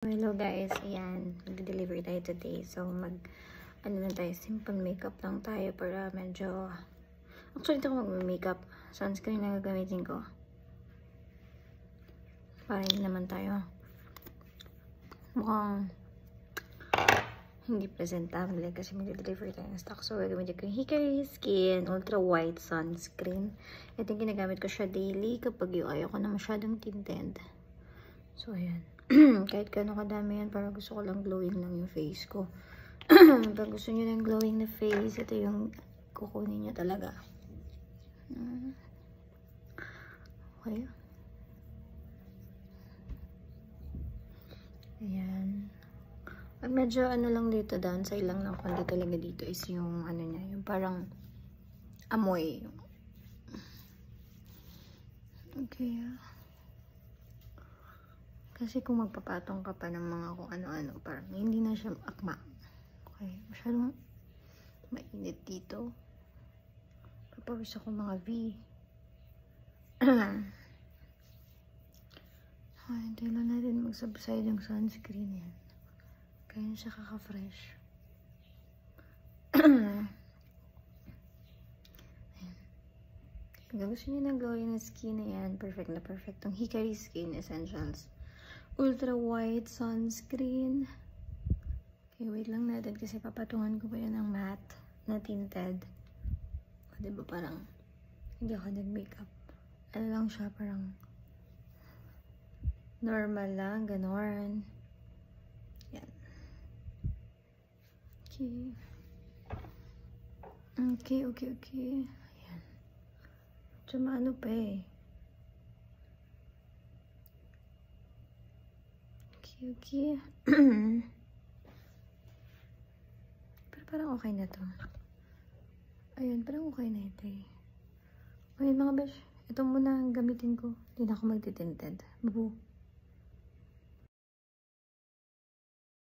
Hello guys, ayan, mag-deliver tayo today. So ano na tayo, simple makeup lang tayo para medyo, actually ito ko mag-makeup, sunscreen na gagamitin ko para hindi naman tayo mukhang hindi presentable kasi mag-deliver tayo ng stock. So gagamitin ko yung Hikari Skin Ultra White Sunscreen. Ito yung ginagamit ko siya daily kapag yung ayaw ko na masyadong tinted. So ayan. Kahit kano kadami yan, para gusto ko lang glowing lang yung face ko. Pag gusto nyo lang glowing na face, ito yung kukunin nyo talaga. Okay. Ayan. Pag medyo ano lang dito, downside lang ng konti talaga dito is yung ano niya, yung parang amoy. Okay. Kasi kung magpapatong ka pa ng mga kung ano-ano, parang hindi na siya akma. Okay, masyadong mainit dito. Papawis ako mga V. Ay, hintayin lang natin mag-subside yung sunscreen yan. Kaya siya kaka-fresh. Kung gusto niyo ng glowing na skin na yan, perfect na perfect. Itong Hikari Skin Essentials Ultra White Sunscreen. Okay, wait lang natin kasi papatungan ko pa yan ng matte na tinted. O, diba parang hindi ako nag-makeup. Ano lang siya, parang normal lang, ganon. Yan. Okay. Ayan. Tsama ano pa eh. Okay. Pero parang okay na to. Ayun, parang okay na ito eh. Ayun mga besh, ito muna ang gamitin ko. Hindi na ako magtitinted. Babu.